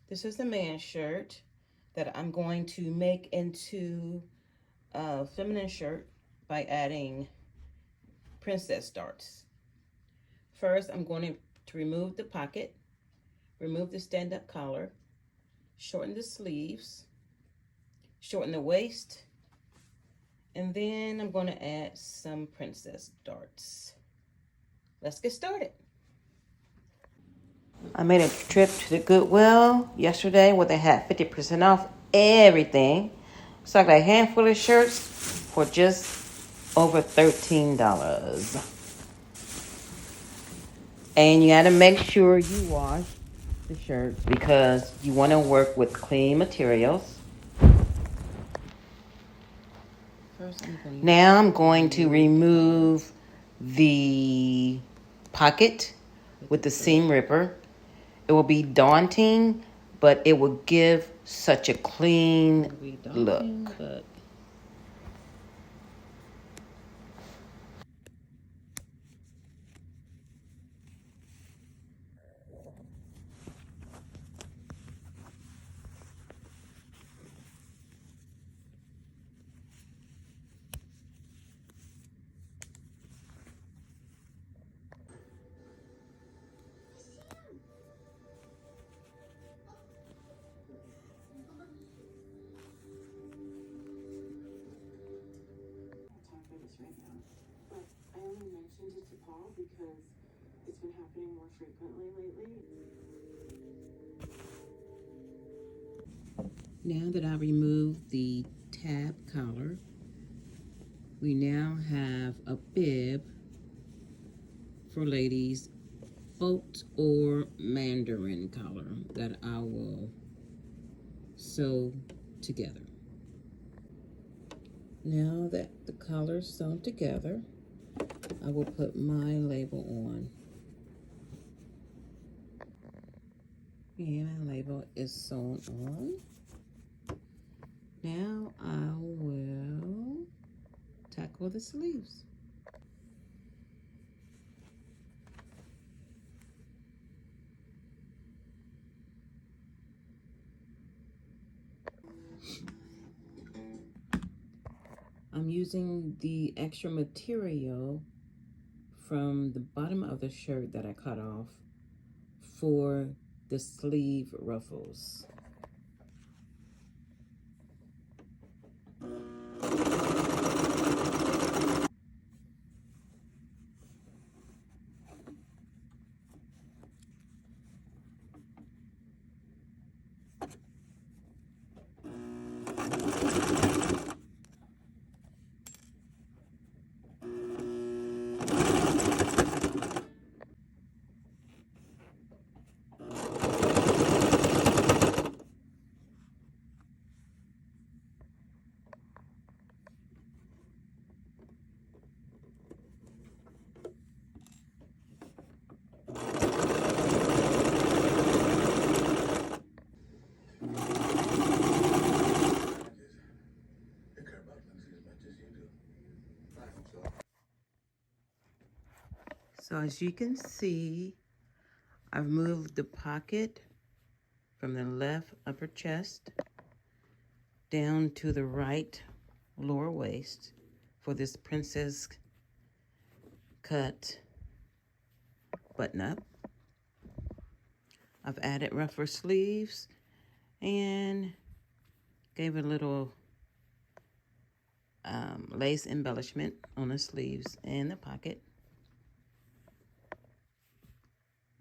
This is the man's shirt that I'm going to make into a feminine shirt by adding princess darts. First, I'm going to remove the pocket, remove the stand-up collar, shorten the sleeves, shorten the waist, and then I'm going to add some princess darts. Let's get started. I made a trip to the Goodwill yesterday where they had 50% off everything. So I got a handful of shirts for just over $13. And you got to make sure you wash the shirts because you want to work with clean materials. Now I'm going to remove the pocket with the seam ripper. It will be daunting, but it will give such a clean look. Now that I removed the tab collar, we now have a bib for ladies, boat or mandarin collar that I will sew together. Now that the collar's sewn together, I will put my label on. And my label is sewn on. Now I will tackle the sleeves. I'm using the extra material from the bottom of the shirt that I cut off for the sleeve ruffles. So as you can see, I've moved the pocket from the left upper chest down to the right lower waist for this princess cut button up. I've added rougher sleeves and gave a little lace embellishment on the sleeves and the pocket.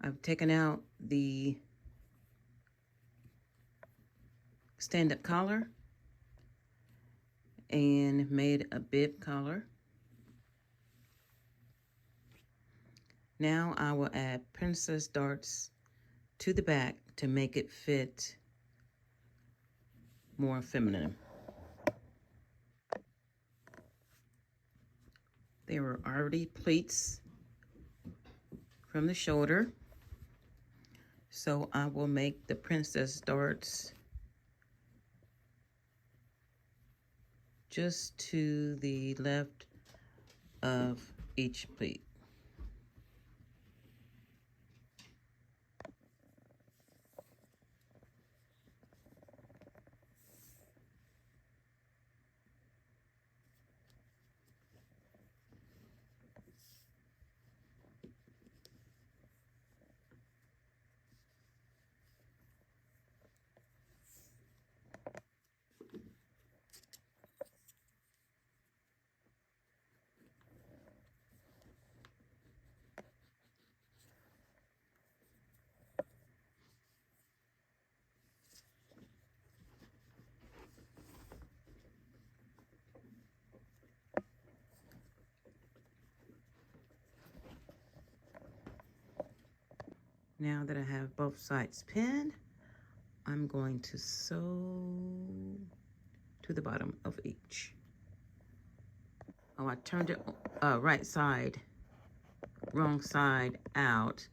I've taken out the stand-up collar and made a bib collar. Now I will add princess darts to the back to make it fit more feminine. There were already pleats from the shoulder, so I will make the princess darts just to the left of each pleat. Now that I have both sides pinned, I'm going to sew to the bottom of each. Oh, I turned it right side, wrong side out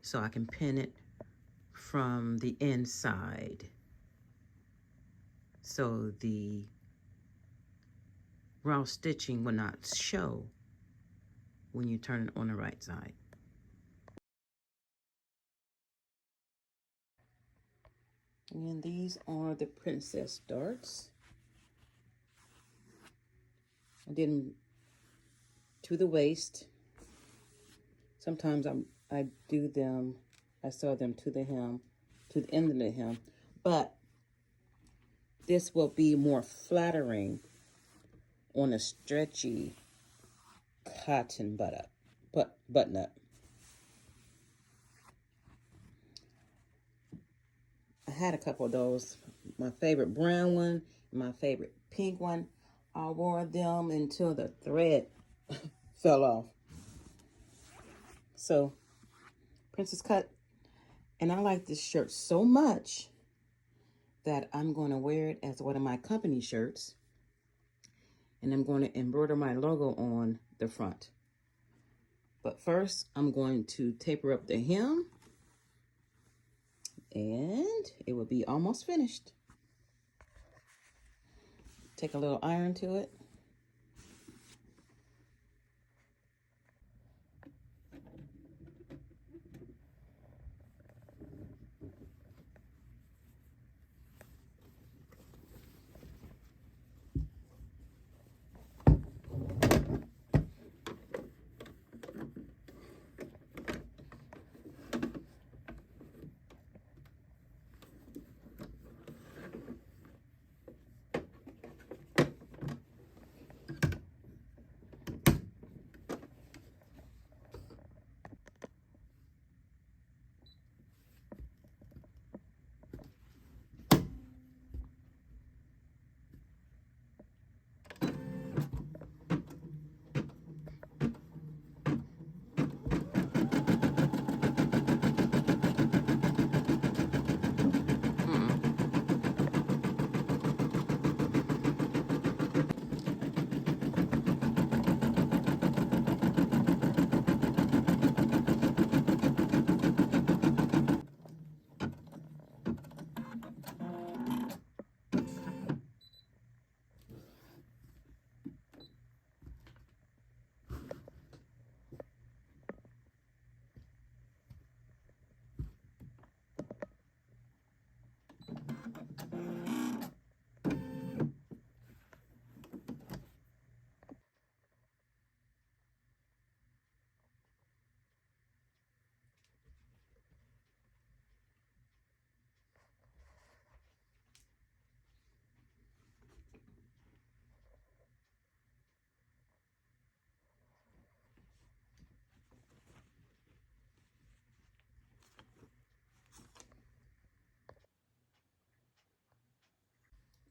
so I can pin it from the inside, so the raw stitching will not show when you turn it on the right side. And these are the princess darts. I did them to the waist. Sometimes I do them, I sew them to the hem, to the end of the hem, but this will be more flattering on a stretchy cotton button up. I had a couple of those. My favorite brown one, my favorite pink one. I wore them until the thread fell off. So, princess cut. And I like this shirt so much that I'm going to wear it as one of my company shirts. And I'm going to embroider my logo on the front. But first, I'm going to taper up the hem. And it will be almost finished. Take a little iron to it.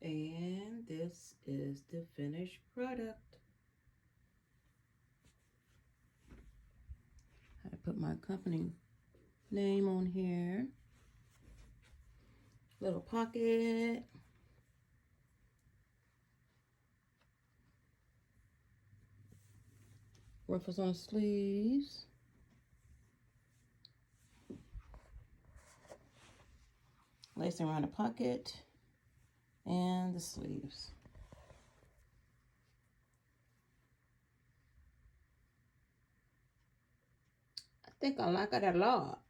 And this is the finished product. I put my company name on here. Little pocket. Ruffles on the sleeves. Lacing around the pocket and the sleeves. I think I like it a lot.